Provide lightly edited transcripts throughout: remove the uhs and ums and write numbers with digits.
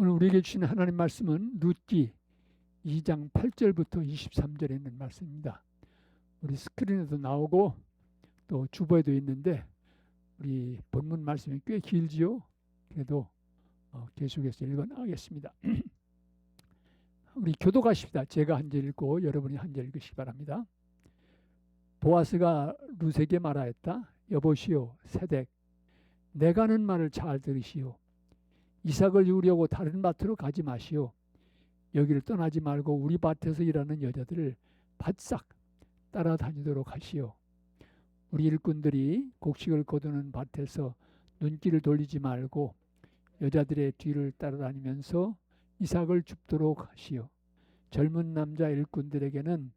오늘 우리에게 주신 하나님 말씀은 룻기 2장 8절부터 23절에 있는 말씀입니다. 우리 스크린에도 나오고 또 주보에도 있는데 우리 본문 말씀이 꽤 길지요. 그래도 계속해서 읽어 나가겠습니다. 우리 교독하십시다. 제가 한 절 읽고 여러분이 한 절 읽으시기 바랍니다. 보아스가 룻에게 말하였다. 여보시오 세덱, 내가 하는 말을 잘 들으시오. 이삭을 이루려고 다른 밭으로 가지 마시오. 여기를 떠나지 말고 우리 밭에서 일하는 여자들을 바싹 따라다니도록 하시오. 우리 일꾼들이 곡식을 거두는 밭에서 눈길을 돌리지 말고 여자들의 뒤를 따라다니면서 이삭을 줍도록 하시오. 젊은 남자 일꾼들에게는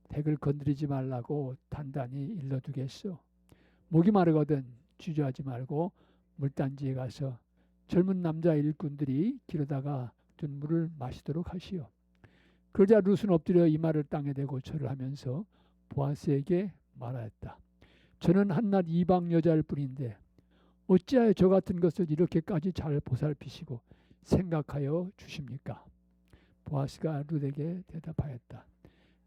덱을 건드리지 말라고 단단히 일러두겠소. 목이 마르거든 주저하지 말고 물단지에 가서 젊은 남자 일꾼들이 기르다가 둔 물을 마시도록 하시오. 그러자 룻은 엎드려 이마를 땅에 대고 절을 하면서 보아스에게 말하였다. 저는 한낱 이방 여자일 뿐인데 어찌하여 저 같은 것을 이렇게까지 잘 보살피시고 생각하여 주십니까? 보아스가 룻에게 대답하였다.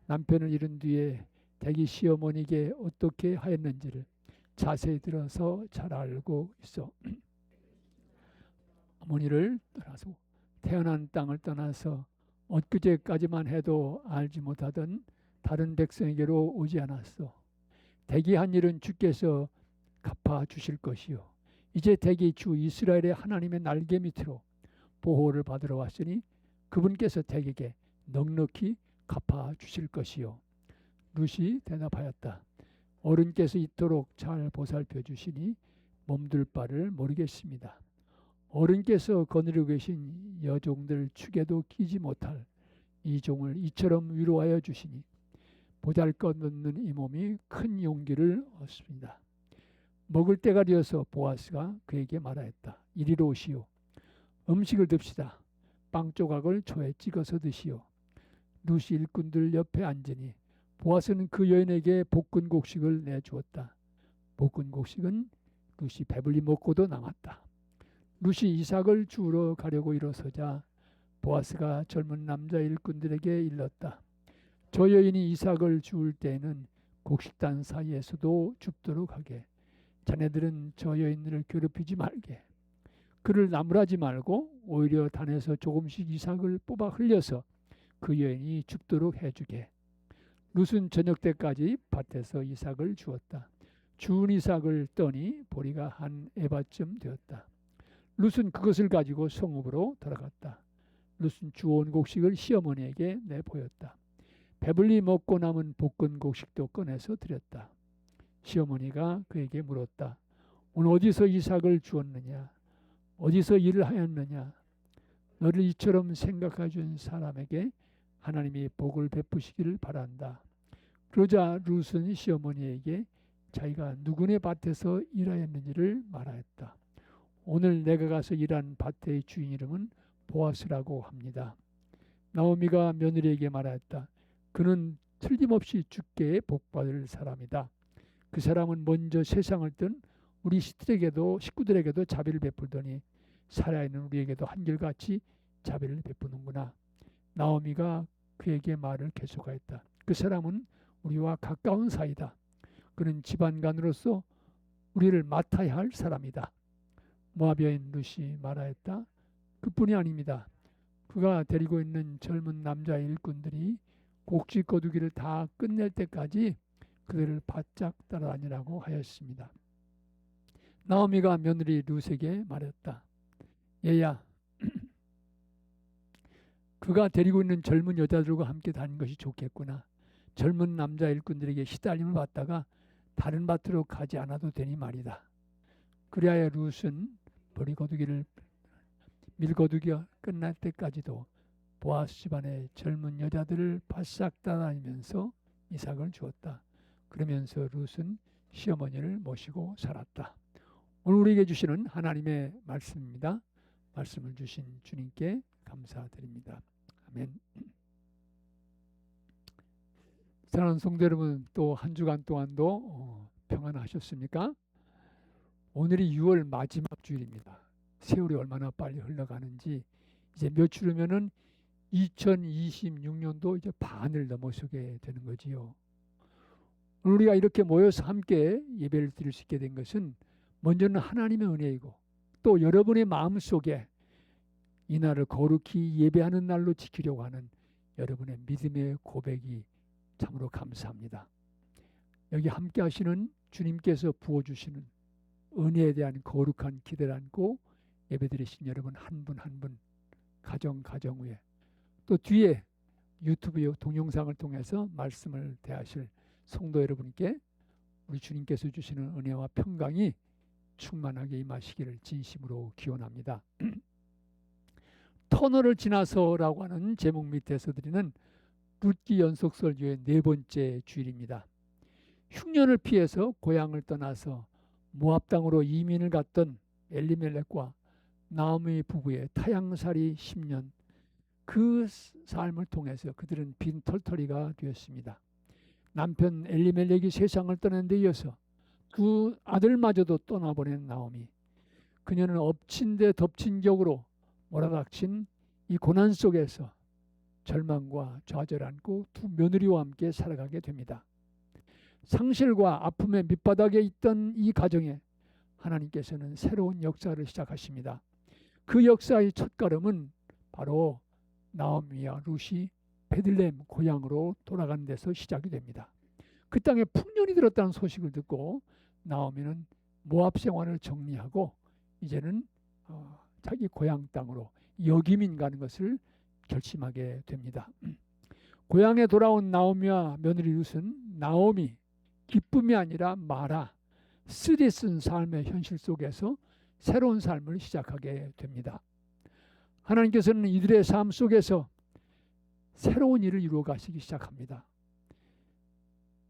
남편을 잃은 뒤에 댁이 시어머니에게 어떻게 하였는지를 자세히 들어서 잘 알고 있어. 어머니를 떠나서 태어난 땅을 떠나서 엊그제까지만 해도 알지 못하던 다른 백성에게로 오지 않았어. 댁이 한 일은 주께서 갚아 주실 것이요. 이제 댁이 주 이스라엘의 하나님의 날개 밑으로 보호를 받으러 왔으니 그분께서 댁에게 넉넉히 갚아 주실 것이요. 룻이 대답하였다. 어른께서 이토록 잘 보살펴 주시니 몸둘 바를 모르겠습니다. 어른께서 거느리고 계신 여종들 축에도 끼지 못할 이 종을 이처럼 위로하여 주시니 보잘것없는 이 몸이 큰 용기를 얻습니다. 먹을 때가 되어서 보아스가 그에게 말하였다. 이리로 오시오. 음식을 듭시다. 빵 조각을 초에 찍어서 드시오. 룻이 일꾼들 옆에 앉으니 보아스는 그 여인에게 볶은 곡식을 내주었다. 볶은 곡식은 룻이 배불리 먹고도 남았다. 룻이 이삭을 주우러 가려고 일어서자 보아스가 젊은 남자 일꾼들에게 일렀다. 저 여인이 이삭을 주울 때에는 곡식단 사이에서도 줍도록 하게. 자네들은 저 여인을 괴롭히지 말게. 그를 나무라지 말고 오히려 단에서 조금씩 이삭을 뽑아 흘려서 그 여인이 줍도록 해주게. 룻은 저녁 때까지 밭에서 이삭을 주었다. 주운 이삭을 떠니 보리가 한 에바쯤 되었다. 룻은 그것을 가지고 성읍으로 돌아갔다. 룻은 주온 곡식을 시어머니에게 내보였다. 배불리 먹고 남은 볶은 곡식도 꺼내서 드렸다. 시어머니가 그에게 물었다. 오늘 어디서 이삭을 주었느냐? 어디서 일을 하였느냐? 너를 이처럼 생각해 준 사람에게 하나님이 복을 베푸시기를 바란다. 그러자 룻은 시어머니에게 자기가 누구네 밭에서 일하였는지를 말하였다. 오늘 내가 가서 일한 밭의 주인 이름은 보아스라고 합니다. 나오미가 며느리에게 말하였다. 그는 틀림없이 주께 복받을 사람이다. 그 사람은 먼저 세상을 뜬 우리 식구들에게도 자비를 베풀더니 살아있는 우리에게도 한결같이 자비를 베푸는구나. 나오미가 그에게 말을 계속하였다. 그 사람은 우리와 가까운 사이다. 그는 집안간으로서 우리를 맡아야 할 사람이다. 모압 여인 룻이 말하였다. 그뿐이 아닙니다. 그가 데리고 있는 젊은 남자 일꾼들이 곡식 거두기를 다 끝낼 때까지 그들을 바짝 따라다니라고 하였습니다. 나오미가 며느리 룻에게 말했다. 얘야, 그가 데리고 있는 젊은 여자들과 함께 다니는 것이 좋겠구나. 젊은 남자 일꾼들에게 시달림을 받다가 다른 밭으로 가지 않아도 되니 말이다. 그리하여 룻은 밀거두기가 끝날 때까지도 보아스 집안의 젊은 여자들을 바싹 따라다니면서 이삭을 주었다. 그러면서 룻은 시어머니를 모시고 살았다. 오늘 우리에게 주시는 하나님의 말씀입니다. 말씀을 주신 주님께 감사드립니다. 아멘. 사랑하는 성도 여러분, 또 한 주간 동안도 평안하셨습니까? 오늘이 6월 마지막 주일입니다. 세월이 얼마나 빨리 흘러가는지 이제 며칠 후면은 2026년도 이제 반을 넘어서게 되는 거지요. 오늘 우리가 이렇게 모여서 함께 예배를 드릴 수 있게 된 것은 먼저는 하나님의 은혜이고, 또 여러분의 마음속에 이 날을 거룩히 예배하는 날로 지키려고 하는 여러분의 믿음의 고백이 참으로 감사합니다. 여기 함께 하시는 주님께서 부어주시는 은혜에 대한 거룩한 기대를 안고 예배드리신 여러분 한 분 한 분, 가정 위에, 또 뒤에 유튜브 동영상을 통해서 말씀을 대하실 성도 여러분께 우리 주님께서 주시는 은혜와 평강이 충만하게 임하시기를 진심으로 기원합니다. 터널을 지나서라고 하는 제목 밑에서 드리는 룻기 연속설교의 네 번째 주일입니다. 흉년을 피해서 고향을 떠나서 모압 땅으로 이민을 갔던 엘리멜렉과 나오미 부부의 타향살이 10년, 그 삶을 통해서 그들은 빈털터리가 되었습니다. 남편 엘리멜렉이 세상을 떠난 데 이어서 두 아들마저도 떠나보낸 나오미, 그녀는 엎친 데 덮친 격으로 몰아닥친 이 고난 속에서 절망과 좌절 안고 두 며느리와 함께 살아가게 됩니다. 상실과 아픔의 밑바닥에 있던 이 가정에 하나님께서는 새로운 역사를 시작하십니다. 그 역사의 첫걸음은 바로 나오미와 룻이 베들레헴 고향으로 돌아가는 데서 시작이 됩니다. 그 땅에 풍년이 들었다는 소식을 듣고 나오미는 모압 생활을 정리하고 이제는 자기 고향 땅으로 여기민 가는 것을 결심하게 됩니다. 고향에 돌아온 나오미와 며느리 룻은 나오미, 기쁨이 아니라 마라, 쓰디 쓴 삶의 현실 속에서 새로운 삶을 시작하게 됩니다. 하나님께서는 이들의 삶 속에서 새로운 일을 이루어 가시기 시작합니다.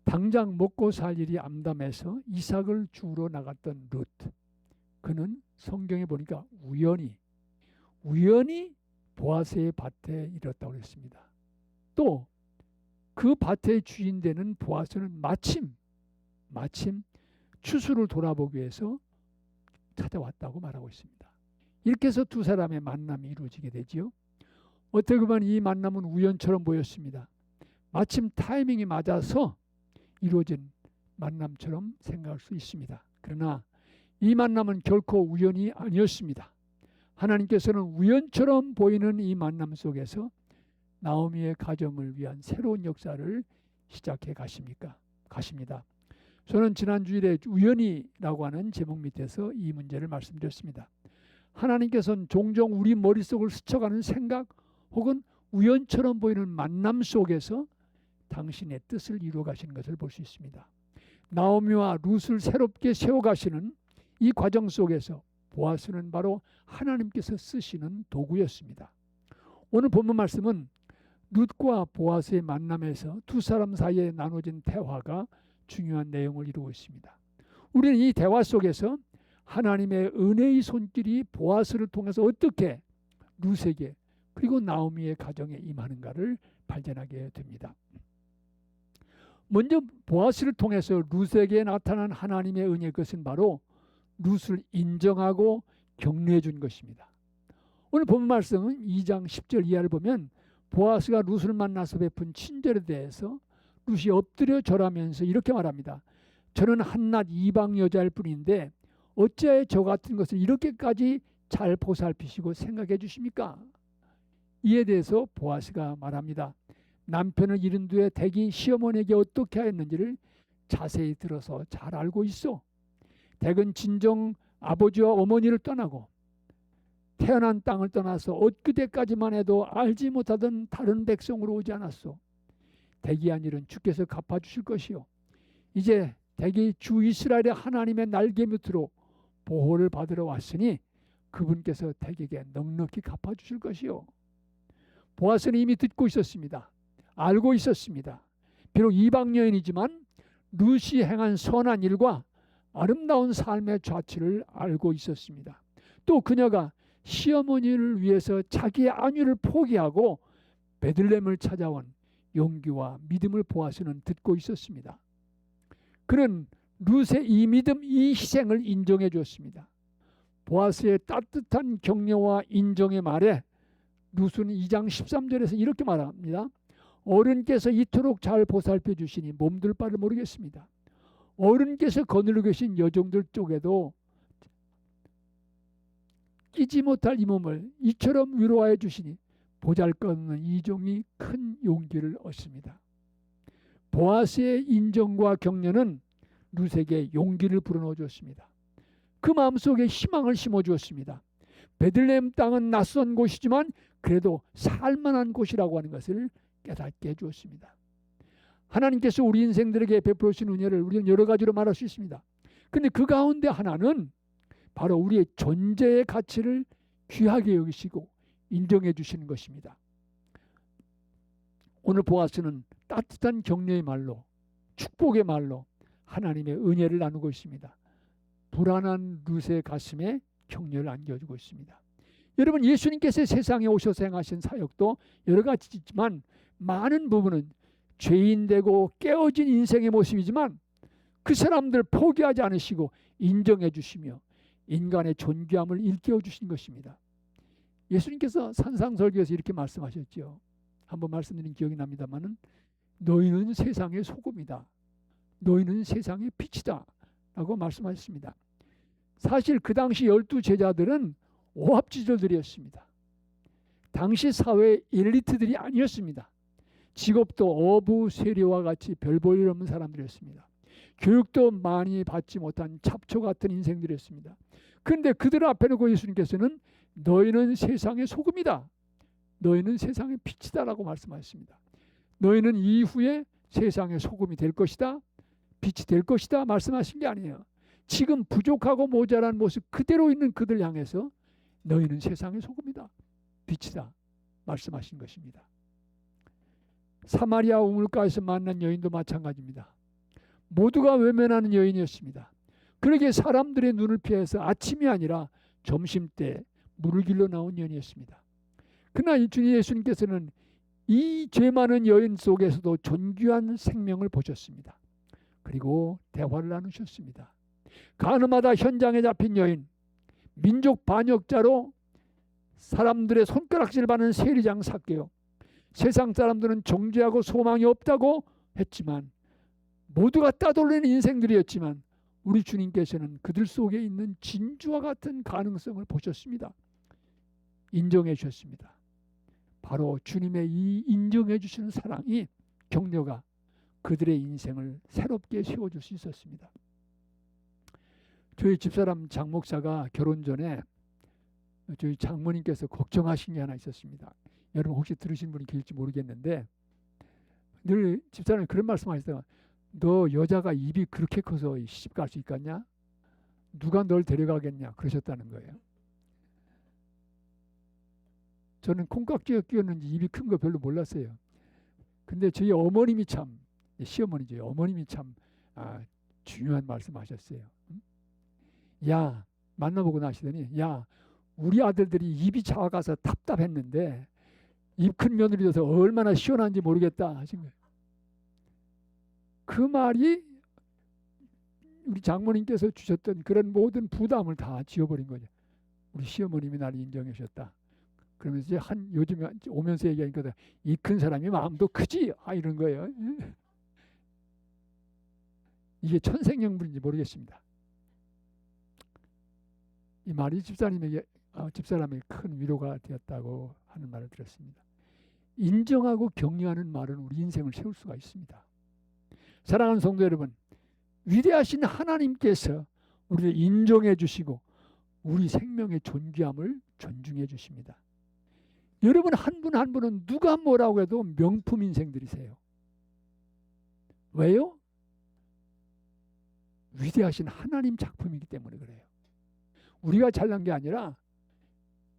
당장 먹고 살 일이 암담해서 이삭을 주우러 나갔던 룻, 그는 성경에 보니까 우연히 보아스의 밭에 이르렀다고 했습니다. 또 그 밭의 주인 되는 보아스는 마침 추수를 돌아보기 위해서 찾아왔다고 말하고 있습니다. 이렇게 해서 두 사람의 만남이 이루어지게 되지요. 어떻게 보면 이 만남은 우연처럼 보였습니다. 마침 타이밍이 맞아서 이루어진 만남처럼 생각할 수 있습니다. 그러나 이 만남은 결코 우연이 아니었습니다. 하나님께서는 우연처럼 보이는 이 만남 속에서 나오미의 가정을 위한 새로운 역사를 시작해 가십니다. 저는 지난 주일에 우연이라고 하는 제목 밑에서 이 문제를 말씀드렸습니다. 하나님께서는 종종 우리 머릿속을 스쳐가는 생각 혹은 우연처럼 보이는 만남 속에서 당신의 뜻을 이루어 가시는 것을 볼 수 있습니다. 나오미와 룻을 새롭게 세워가시는 이 과정 속에서 보아스는 바로 하나님께서 쓰시는 도구였습니다. 오늘 본문 말씀은 룻과 보아스의 만남에서 두 사람 사이에 나눠진 대화가 중요한 내용을 이루고 있습니다. 우리는 이 대화 속에서 하나님의 은혜의 손길이 보아스를 통해서 어떻게 룻에게 그리고 나오미의 가정에 임하는가를 발견하게 됩니다. 먼저 보아스를 통해서 룻에게 나타난 하나님의 은혜의 것은 바로 룻을 인정하고 격려해 준 것입니다. 오늘 본문 말씀은 2장 10절 이하를 보면 보아스가 룻을 만나서 베푼 친절에 대해서 룻이 엎드려 절하면서 이렇게 말합니다. 저는 한낱 이방 여자일 뿐인데 어찌하여 저 같은 것을 이렇게까지 잘 보살피시고 생각해 주십니까? 이에 대해서 보아스가 말합니다. 남편을 잃은 뒤에 댁이 시어머니에게 어떻게 하였는지를 자세히 들어서 잘 알고 있어. 댁은 진정 아버지와 어머니를 떠나고 태어난 땅을 떠나서 엊그제까지만 해도 알지 못하던 다른 백성으로 오지 않았소. 댁이 한 일은 주께서 갚아주실 것이요. 이제 댁이 주 이스라엘의 하나님의 날개 밑으로 보호를 받으러 왔으니 그분께서 댁에게 넉넉히 갚아주실 것이요. 보아스는 이미 듣고 있었습니다. 알고 있었습니다. 비록 이방 여인이지만 룻이 행한 선한 일과 아름다운 삶의 좌치를 알고 있었습니다. 또 그녀가 시어머니를 위해서 자기의 안위를 포기하고 베들레헴을 찾아온 용기와 믿음을 보아스는 듣고 있었습니다. 그는 룻의 이 믿음, 이 희생을 인정해 주었습니다. 보아스의 따뜻한 격려와 인정의 말에 누수는 2장 13절에서 이렇게 말합니다. 어른께서 이토록 잘 보살펴 주시니 몸둘 바를 모르겠습니다. 어른께서 거느리고 계신 여종들 쪽에도 끼지 못할 이 몸을 이처럼 위로하여 주시니 보잘것없는 이 종이 큰 용기를 얻습니다. 보아스의 인정과 격려는 룻에게 용기를 불어넣어 주었습니다. 그 마음속에 희망을 심어 주었습니다. 베들레헴 땅은 낯선 곳이지만 그래도 살만한 곳이라고 하는 것을 깨닫게 해주었습니다. 하나님께서 우리 인생들에게 베풀으신 은혜를 우리는 여러 가지로 말할 수 있습니다. 근데 그 가운데 하나는 바로 우리의 존재의 가치를 귀하게 여기시고 인정해 주시는 것입니다. 오늘 보아스는 따뜻한 격려의 말로, 축복의 말로 하나님의 은혜를 나누고 있습니다. 불안한 룻의 가슴에 격려를 안겨주고 있습니다. 여러분, 예수님께서 세상에 오셔서 행하신 사역도 여러 가지 있지만 많은 부분은 죄인되고 깨어진 인생의 모습이지만 그 사람들 포기하지 않으시고 인정해 주시며 인간의 존귀함을 일깨워 주신 것입니다. 예수님께서 산상설교에서 이렇게 말씀하셨죠. 한번 말씀드린 기억이 납니다마는 너희는 세상의 소금이다. 너희는 세상의 빛이다. 라고 말씀하셨습니다. 사실 그 당시 12제자들은 오합지졸들이었습니다. 당시 사회의 엘리트들이 아니었습니다. 직업도 어부, 세리와 같이 별 볼 일 없는 사람들이었습니다. 교육도 많이 받지 못한 잡초 같은 인생들이었습니다. 그런데 그들 앞에 놓고 예수님께서는 너희는 세상의 소금이다. 너희는 세상의 빛이다 라고 말씀하셨습니다. 너희는 이후에 세상의 소금이 될 것이다. 빛이 될 것이다 말씀하신 게 아니에요. 지금 부족하고 모자란 모습 그대로 있는 그들 향해서 너희는 세상의 소금이다. 빛이다 말씀하신 것입니다. 사마리아 우물가에서 만난 여인도 마찬가지입니다. 모두가 외면하는 여인이었습니다. 그러기에 사람들의 눈을 피해서 아침이 아니라 점심때 물을 길러 나온 여인이었습니다. 그러나 주님 예수님께서는 이 죄 많은 여인 속에서도 존귀한 생명을 보셨습니다. 그리고 대화를 나누셨습니다. 가늠하다 현장에 잡힌 여인, 민족 반역자로 사람들의 손가락질 받는 세리장 삭개요. 세상 사람들은 정죄하고 소망이 없다고 했지만 모두가 따돌리는 인생들이었지만 우리 주님께서는 그들 속에 있는 진주와 같은 가능성을 보셨습니다. 인정해 주셨습니다. 바로 주님의 이 인정해 주시는 사랑이, 격려가 그들의 인생을 새롭게 세워줄 수 있었습니다. 저희 집사람 장 목사가 결혼 전에 저희 장모님께서 걱정하신 게 하나 있었습니다. 여러분 혹시 들으신 분이 계실지 모르겠는데 늘 집사람이 그런 말씀 하시다가 너 여자가 입이 그렇게 커서 시집 갈 수 있겠냐? 누가 널 데려가겠냐? 그러셨다는 거예요. 저는 콩깍지가 끼었는지 입이 큰 거 별로 몰랐어요. 근데 저희 어머님이 참, 시어머니죠. 어머님이 참 중요한 말씀 하셨어요. 야, 만나보고 나시더니 야, 우리 아들들이 입이 작아서 답답했는데 입 큰 며느리 돼서 얼마나 시원한지 모르겠다 하신 거예요. 그 말이 우리 장모님께서 주셨던 그런 모든 부담을 다 지워버린 거죠. 우리 시어머님이 나를 인정해 주셨다. 그러면서 이제 요즘에 오면서 얘기하니까 이 큰 사람이 마음도 크지? 이런 거예요. 이게 천생연분인지 모르겠습니다. 이 말이 집사람에게 큰 위로가 되었다고 하는 말을 들었습니다. 인정하고 격려하는 말은 우리 인생을 세울 수가 있습니다. 사랑하는 성도 여러분, 위대하신 하나님께서 우리를 인정해 주시고 우리 생명의 존귀함을 존중해 주십니다. 여러분 한 분 한 분은 누가 뭐라고 해도 명품 인생들이세요. 왜요? 위대하신 하나님 작품이기 때문에 그래요. 우리가 잘난 게 아니라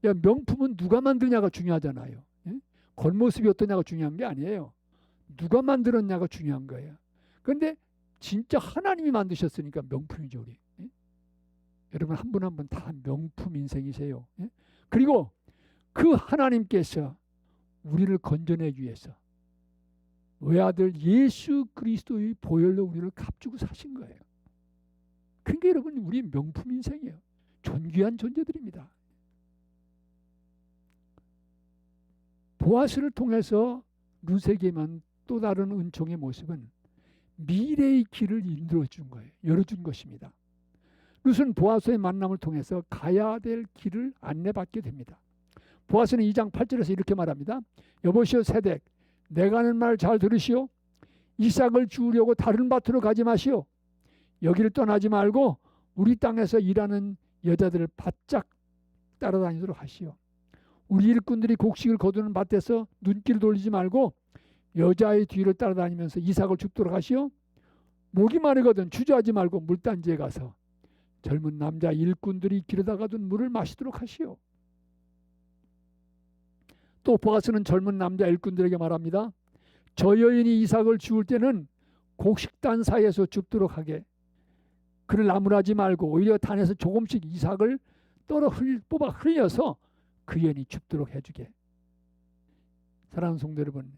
명품은 누가 만드냐가 중요하잖아요. 겉모습이 어떠냐가 중요한 게 아니에요. 누가 만들었냐가 중요한 거예요. 그런데 진짜 하나님이 만드셨으니까 명품이죠. 우리. 여러분 한 분 한 분 다 명품 인생이세요. 그리고 그 하나님께서 우리를 건져내기 위해서 외아들 예수 그리스도의 보혈로 우리를 값주고 사신 거예요. 그러니까 여러분 우리 명품 인생이에요. 존귀한 존재들입니다. 보아스를 통해서 룻에게만 또 다른 은총의 모습은 미래의 길을 인도해 준 거예요. 열어준 것입니다. 룻은 보아스의 만남을 통해서 가야 될 길을 안내받게 됩니다. 보아스는 2장 8절에서 이렇게 말합니다. 여보시오 세덱, 내가 하는 말 잘 들으시오. 이삭을 주우려고 다른 밭으로 가지 마시오. 여기를 떠나지 말고 우리 땅에서 일하는 여자들을 바짝 따라다니도록 하시오. 우리 일꾼들이 곡식을 거두는 밭에서 눈길 돌리지 말고 여자의 뒤를 따라다니면서 이삭을 줍도록 하시오. 목이 마르거든 주저하지 말고 물단지에 가서 젊은 남자 일꾼들이 길에다가 둔 물을 마시도록 하시오. 또 보아스는 젊은 남자 일꾼들에게 말합니다. 저 여인이 이삭을 주울 때는 곡식단 사이에서 줍도록 하게. 그를 나무라지 말고 오히려 단에서 조금씩 이삭을 뽑아 흘려서 그 여인이 줍도록 해주게. 사랑하는 성도 여러분,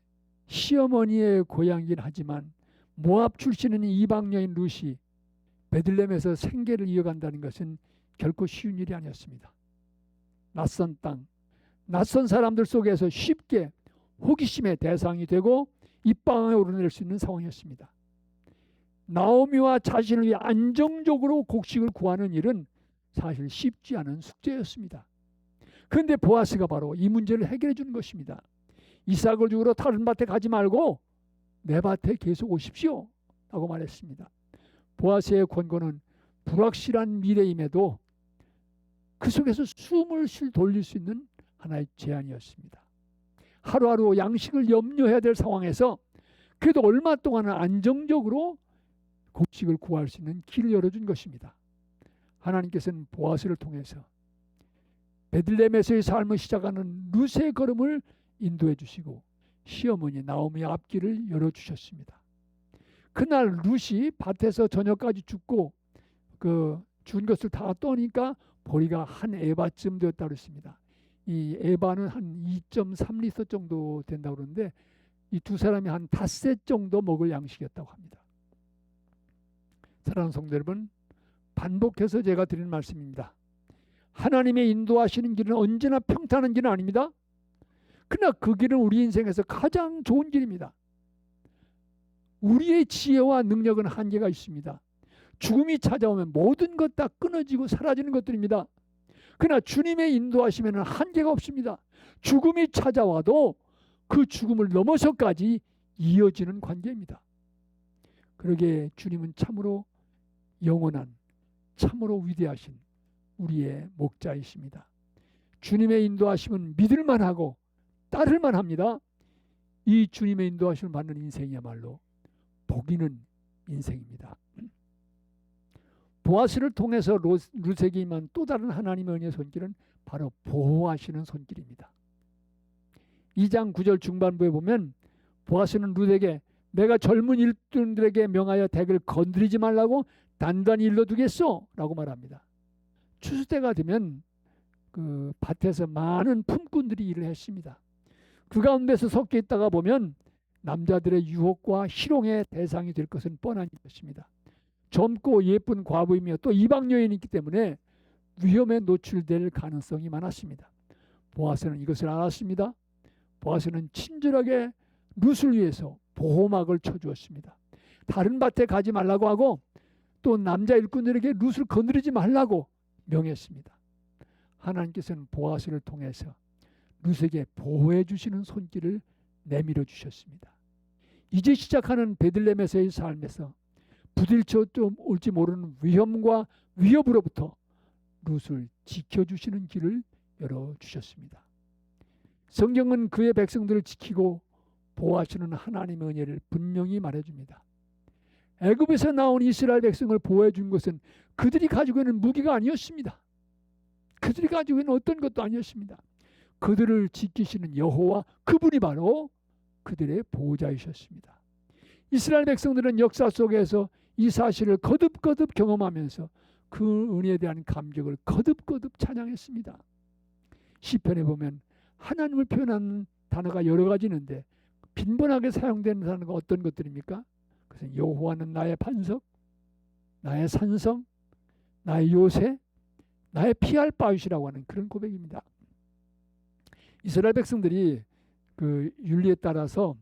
시어머니의 고향이긴 하지만 모압 출신인 이방 여인 룻이 베들레헴에서 생계를 이어간다는 것은 결코 쉬운 일이 아니었습니다. 낯선 땅, 낯선 사람들 속에서 쉽게 호기심의 대상이 되고 입방에 오르낼 수 있는 상황이었습니다. 나오미와 자신을 위해 안정적으로 곡식을 구하는 일은 사실 쉽지 않은 숙제였습니다. 그런데 보아스가 바로 이 문제를 해결해 주는 것입니다. 이삭을 주우러 다른 밭에 가지 말고 내 밭에 계속 오십시오 라고 말했습니다. 보아스의 권고는 불확실한 미래임에도 그 속에서 숨을 돌릴 수 있는 하나의 제안이었습니다. 하루하루 양식을 염려해야 될 상황에서 그래도 얼마 동안은 안정적으로 곡식을 구할 수 있는 길을 열어준 것입니다. 하나님께서는 보아스를 통해서 베들레헴에서의 삶을 시작하는 룻의 걸음을 인도해 주시고 시어머니 나오미의 앞길을 열어주셨습니다. 그날 룻이 밭에서 저녁까지 죽고 준 것을 다 떠니까 보리가 한 에바쯤 되었다고 그랬습니다. 이 에바는 한 2.3리터 정도 된다고 그러는데 이 두 사람이 한 닷새 정도 먹을 양식이었다고 합니다. 사랑하는 성도 여러분, 반복해서 제가 드리는 말씀입니다. 하나님의 인도하시는 길은 언제나 평탄한 길은 아닙니다. 그러나 그 길은 우리 인생에서 가장 좋은 길입니다. 우리의 지혜와 능력은 한계가 있습니다. 죽음이 찾아오면 모든 것 다 끊어지고 사라지는 것들입니다. 그러나 주님의 인도하시면 한계가 없습니다. 죽음이 찾아와도 그 죽음을 넘어서까지 이어지는 관계입니다. 그러기에 주님은 참으로 영원한, 참으로 위대하신 우리의 목자이십니다. 주님의 인도하심은 믿을만하고 따를만합니다. 이 주님의 인도하심을 받는 인생이야말로 복 있는 인생입니다. 보아스를 통해서 룻에게 임한 또 다른 하나님의 은혜의 손길은 바로 보호하시는 손길입니다. 2장 9절 중반부에 보면 보아스는 룻에게 내가 젊은 일꾼들에게 명하여 댁을 건드리지 말라고 단단히 일러두겠소 라고 말합니다. 추수 때가 되면 그 밭에서 많은 품꾼들이 일을 했습니다. 그 가운데서 섞여 있다가 보면 남자들의 유혹과 희롱의 대상이 될 것은 뻔한 것입니다. 젊고 예쁜 과부이며 또 이방 여인이 있기 때문에 위험에 노출될 가능성이 많았습니다. 보아스는 이것을 알았습니다. 보아스는 친절하게 룻을 위해서 보호막을 쳐주었습니다. 다른 밭에 가지 말라고 하고 또 남자 일꾼들에게 룻을 건드리지 말라고 명했습니다. 하나님께서는 보아스를 통해서 룻에게 보호해 주시는 손길을 내밀어 주셨습니다. 이제 시작하는 베들레헴에서의 삶에서 부딪혀 좀 올지 모르는 위험과 위협으로부터 룻을 지켜주시는 길을 열어주셨습니다. 성경은 그의 백성들을 지키고 보호하시는 하나님의 은혜를 분명히 말해줍니다. 애굽에서 나온 이스라엘 백성을 보호해 준 것은 그들이 가지고 있는 무기가 아니었습니다. 그들이 가지고 있는 어떤 것도 아니었습니다. 그들을 지키시는 여호와, 그분이 바로 그들의 보호자이셨습니다. 이스라엘 백성들은 역사 속에서 이 사실을 거듭거듭 경험하면서 그 은혜에 대한 감격을 거듭거듭 찬양했습니다. 시편에 보면 하나님을 표현하는 단어가 여러 가지 있는데 빈번하게 사용되는 단어가 어떤 것들입니까? 그래서 여호와는 나의 반석, 나의 산성, 나의 요새, 나의 피할 바위시라고 하는 그런 고백입니다. 이스라엘 백성들이 그 윤리에 따라서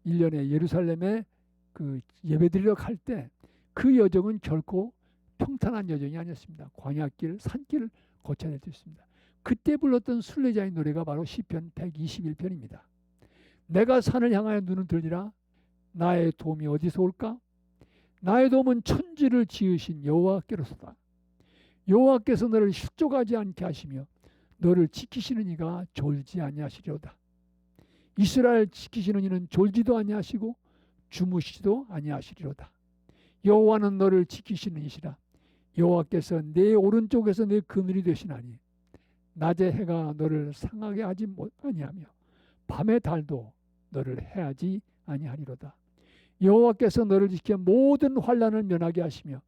1년에 예루살렘에 그 예배드리러 갈 때 그 여정은 결코 평탄한 여정이 아니었습니다. 광야길, 산길을 거쳐야 될 수 있습니다. 그때 불렀던 순례자의 노래가 바로 시편 121편입니다. 내가 산을 향하여 눈을 들리라. 나의 도움이 어디서 올까? 나의 도움은 천지를 지으신 여호와께로소다. 여호와께서 너를 실족하지 않게 하시며 너를 지키시는 이가 졸지 아니하시리로다. 이스라엘 지키시는 이는 졸지도 아니하시고 주무시지도 아니하시리로다. 여호와는 너를 지키시는 이시라. 여호와께서 내 오른쪽에서 내 그늘이 되시나니 낮에 해가 너를 상하게 하지 아니하며 밤의 달도 너를 해하지 아니하리로다. 여호와께서 너를 지켜 모든 환난을 면하게 하시며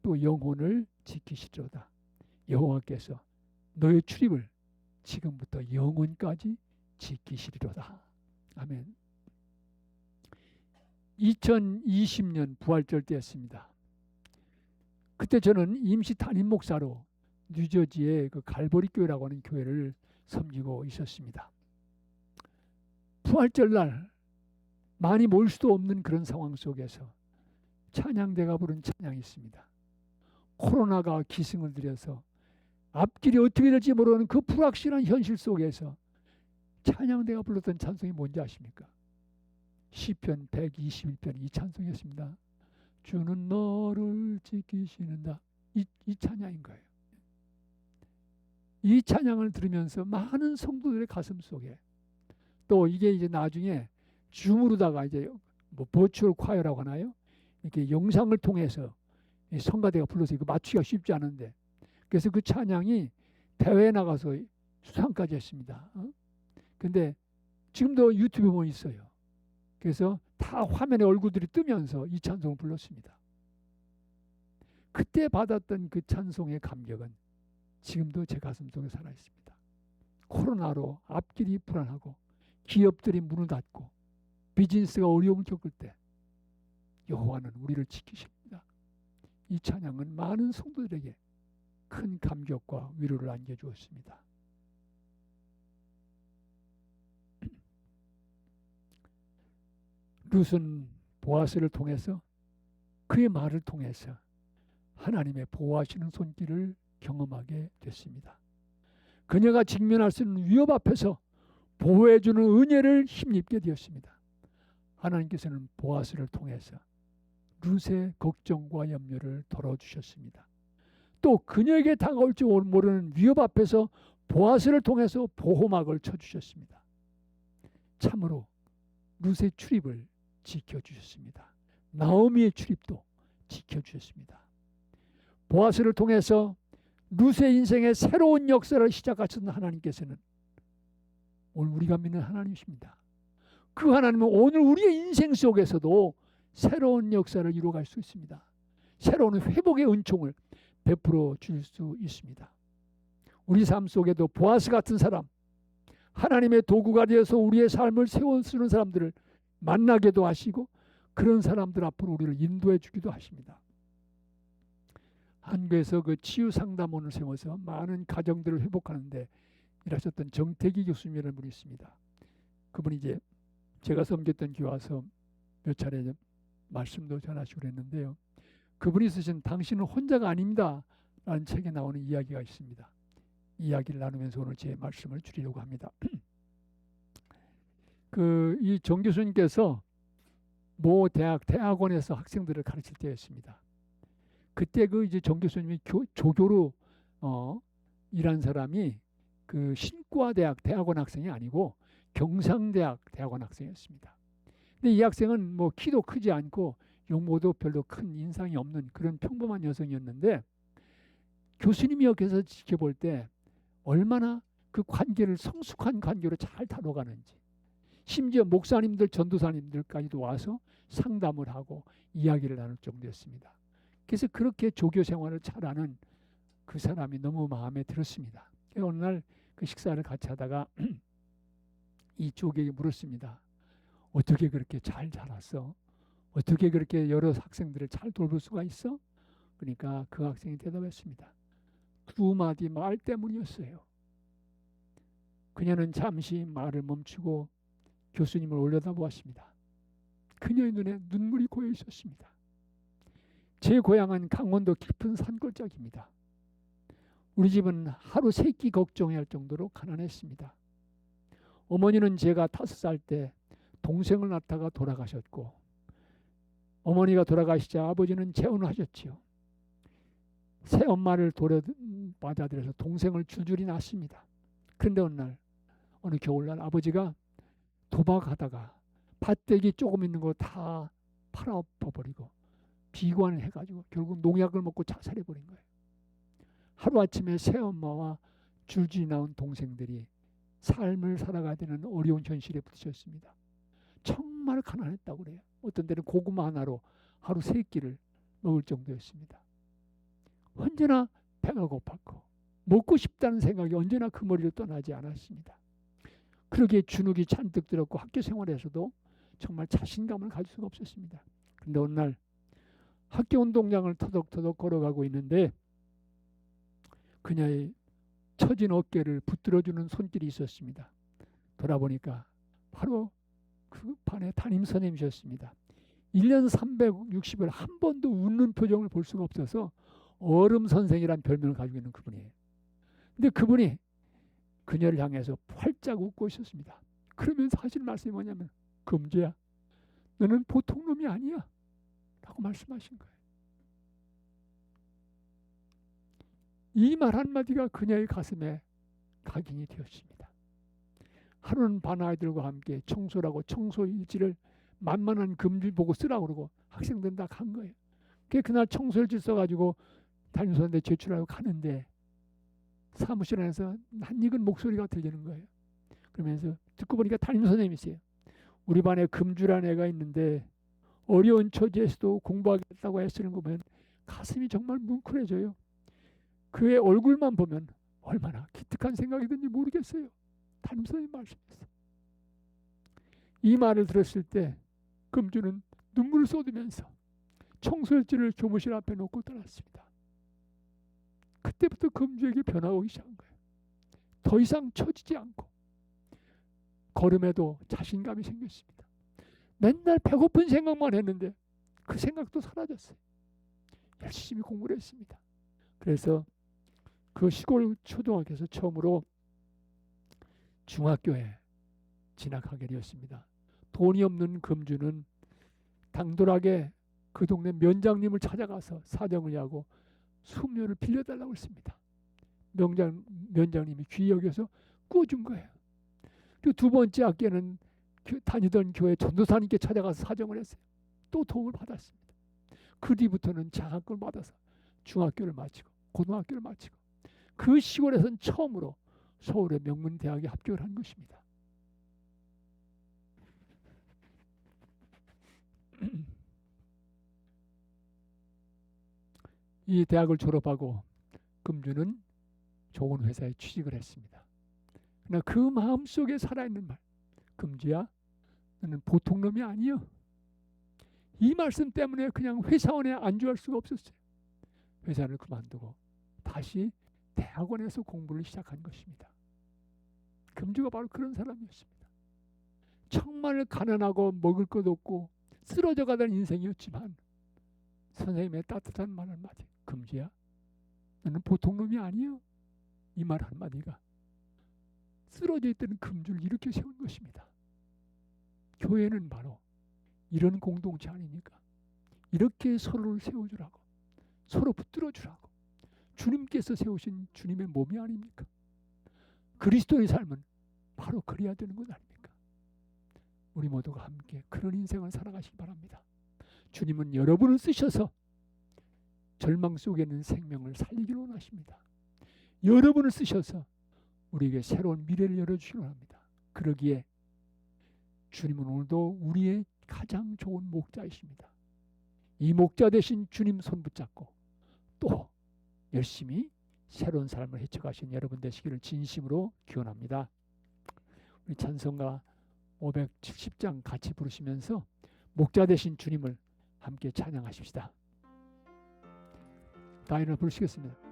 또 영혼을 지키시리로다. 여호와께서 너의 출입을 지금부터 영혼까지 지키시리로다. 아멘. 2020년 부활절 때였습니다. 그때 저는 임시 담임 목사로 뉴저지의 그 갈보리 교회라고 하는 교회를 섬기고 있었습니다. 부활절 날 많이 모일 수도 없는 그런 상황 속에서 찬양대가 부른 찬양이 있습니다. 코로나가 기승을 들여서 앞길이 어떻게 될지 모르는 그 불확실한 현실 속에서 찬양대가 불렀던 찬송이 뭔지 아십니까? 시편 121편 이 찬송이었습니다. 주는 너를 지키시는다. 이 찬양인 거예요. 이 찬양을 들으면서 많은 성도들의 가슴 속에 또 이게 이제 나중에 줌으로다가 이제 뭐 버추얼 콰이어라고 하나요? 이렇게 영상을 통해서 성가대가 불러서 이거 맞추기가 쉽지 않은데 그래서 그 찬양이 대회에 나가서 수상까지 했습니다. 근데 지금도 유튜브에 보면 있어요. 그래서 다 화면에 얼굴들이 뜨면서 이 찬송을 불렀습니다. 그때 받았던 그 찬송의 감격은 지금도 제 가슴 속에 살아있습니다. 코로나로 앞길이 불안하고 기업들이 문을 닫고 비즈니스가 어려움을 겪을 때 여호와는 우리를 지키십니다. 이 찬양은 많은 성도들에게 큰 감격과 위로를 안겨주었습니다. 룻은 보아스를 통해서 그의 말을 통해서 하나님의 보호하시는 손길을 경험하게 됐습니다. 그녀가 직면할 수 있는 위협 앞에서 보호해주는 은혜를 힘입게 되었습니다. 하나님께서는 보아스를 통해서 룻의 걱정과 염려를 덜어주셨습니다. 또 그녀에게 다가올 줄 모르는 위협 앞에서 보아스를 통해서 보호막을 쳐주셨습니다. 참으로 룻의 출입을 지켜주셨습니다. 나오미의 출입도 지켜주셨습니다. 보아스를 통해서 룻의 인생의 새로운 역사를 시작하셨던 하나님께서는 오늘 우리가 믿는 하나님이십니다. 그 하나님은 오늘 우리의 인생 속에서도 새로운 역사를 이루어갈 수 있습니다. 새로운 회복의 은총을 베풀어 줄 수 있습니다. 우리 삶 속에도 보아스 같은 사람, 하나님의 도구가 되어서 우리의 삶을 세워쓰는 사람들을 만나게도 하시고 그런 사람들 앞으로 우리를 인도해 주기도 하십니다. 한국에서 그 치유 상담원을 세워서 많은 가정들을 회복하는데 일하셨던 정태기 교수님이라는 분이 있습니다. 그분이 이제 제가 섬겼던 교회 와서 몇 차례 말씀도 전하시고 그랬는데요. 그분이 쓰신 당신은 혼자가 아닙니다 라는 책에 나오는 이야기가 있습니다. 이야기를 나누면서 오늘 제 말씀을 드리려고 합니다. 이 정 교수님께서 모 대학원에서 학생들을 가르칠 때였습니다. 그때 그 이제 정 교수님이 조교로 일한 사람이 그 신과대학 대학원 학생이 아니고 경상대학 대학원 학생이었습니다. 근데 이 학생은 뭐 키도 크지 않고 용모도 별로 큰 인상이 없는 그런 평범한 여성이었는데 교수님이 옆에서 지켜볼 때 얼마나 그 관계를 성숙한 관계로 잘 다뤄가는지 심지어 목사님들 전도사님들까지도 와서 상담을 하고 이야기를 나눌 정도였습니다. 그래서 그렇게 조교 생활을 잘하는 그 사람이 너무 마음에 들었습니다. 어느 날 그 식사를 같이 하다가 이 조교에게 물었습니다. 어떻게 그렇게 잘 자랐어? 어떻게 그렇게 여러 학생들을 잘 돌볼 수가 있어? 그러니까 그 학생이 대답했습니다. 두 마디 말 때문이었어요. 그녀는 잠시 말을 멈추고 교수님을 올려다보았습니다. 그녀의 눈에 눈물이 고여 있었습니다. 제 고향은 강원도 깊은 산골짜기입니다. 우리 집은 하루 3끼 걱정해야 할 정도로 가난했습니다. 어머니는 제가 5살 때 동생을 낳다가 돌아가셨고, 어머니가 돌아가시자 아버지는 재혼을 하셨지요. 새 엄마를 맞아들여서 동생을 줄줄이 낳습니다. 그런데 어느 겨울날 아버지가 도박하다가 밭대기 조금 있는 거 다 팔아버리고 비관을 해가지고 결국 농약을 먹고 자살해버린 거예요. 하루아침에 새 엄마와 줄줄이 나온 동생들이 삶을 살아가야 되는 어려운 현실에 부딪혔습니다. 정말 가난했다고 그래요. 어떤 때는 고구마 하나로 하루 3끼를 먹을 정도였습니다. 언제나 배가 고팠고 먹고 싶다는 생각이 언제나 그 머리를 떠나지 않았습니다. 그러기에 주눅이 잔뜩 들었고 학교 생활에서도 정말 자신감을 가질 수가 없었습니다. 그런데 어느 날 학교 운동장을 터덕터덕 걸어가고 있는데 그녀의 처진 어깨를 붙들어주는 손길이 있었습니다. 돌아보니까 바로 그 반의 담임 선생님이셨습니다. 1년 360일 한 번도 웃는 표정을 볼 수가 없어서 얼음 선생이란 별명을 가지고 있는 그분이에요. 근데 그분이 그녀를 향해서 활짝 웃고 있었습니다. 그러면서 하신 말씀이 뭐냐면, 금주야, 너는 보통 놈이 아니야 라고 말씀하신 거예요. 이 말 한마디가 그녀의 가슴에 각인이 되었습니다. 하루는 반 아이들과 함께 청소를 하고 청소 일지를 만만한 금주 보고 쓰라고 그러고 학생들은 다 간 거예요. 그날 청소 일지 써가지고 담임선생님한테 제출하고 가는데 사무실 안에서 낯익은 목소리가 들리는 거예요. 그러면서 듣고 보니까 담임선생님이세요. 우리 반에 금주라는 애가 있는데 어려운 처지에서도 공부하겠다고 애쓰는 거 보면 가슴이 정말 뭉클해져요. 그의 얼굴만 보면 얼마나 기특한 생각이 든지 모르겠어요. 담임선생님 말씀했어요. 이 말을 들었을 때 금주는 눈물을 쏟으면서 청소일지를 교무실 앞에 놓고 떠났습니다. 그때부터 금주에게 변화가 오기 시작한 거예요. 더 이상 처지지 않고 걸음에도 자신감이 생겼습니다. 맨날 배고픈 생각만 했는데 그 생각도 사라졌어요. 열심히 공부를 했습니다. 그래서 그 시골 초등학교에서 처음으로 중학교에 진학하게 되었습니다. 돈이 없는 금주는 당돌하게 그 동네 면장님을 찾아가서 사정을 하고 수업료를 빌려달라고 했습니다. 면장님이 귀히 여겨서 꾸어준 거예요. 그 2번째 학기에는 다니던 교회 전도사님께 찾아가서 사정을 했어요. 또 도움을 받았습니다. 그 뒤부터는 장학금을 받아서 중학교를 마치고 고등학교를 마치고 그 시골에서는 처음으로 서울의 명문대학에 합격을 한 것입니다. 이 대학을 졸업하고 금주는 좋은 회사에 취직을 했습니다. 그러나 그 마음속에 살아있는 말, 금주야, 너는 보통 놈이 아니여. 이 말씀 때문에 그냥 회사원에 안주할 수가 없었어요. 회사를 그만두고 다시 대학원에서 공부를 시작한 것입니다. 금주가 바로 그런 사람이었습니다. 정말 가난하고 먹을 것 없고 쓰러져 가던 인생이었지만 선생님의 따뜻한 말 한마디, 금주야, 너는 보통 놈이 아니여. 이 말 한마디가 쓰러져 있던 금주를 일으켜 세운 것입니다. 교회는 바로 이런 공동체 아닙니까? 이렇게 서로를 세워주라고, 서로 붙들어주라고 주님께서 세우신 주님의 몸이 아닙니까? 그리스도의 삶은 바로 그래야 되는 것 아닙니까? 우리 모두가 함께 그런 인생을 살아가시기 바랍니다. 주님은 여러분을 쓰셔서 절망 속에 있는 생명을 살리기를 원하십니다. 여러분을 쓰셔서 우리에게 새로운 미래를 열어주시기 원합니다. 그러기에 주님은 오늘도 우리의 가장 좋은 목자이십니다. 이 목자 대신 주님 손 붙잡고 또 열심히 새로운 삶을 헤쳐가신 여러분 되시기를 진심으로 기원합니다. 우리 찬송가 570장 같이 부르시면서 목자 되신 주님을 함께 찬양하십시다. 다 일어나 부르시겠습니다.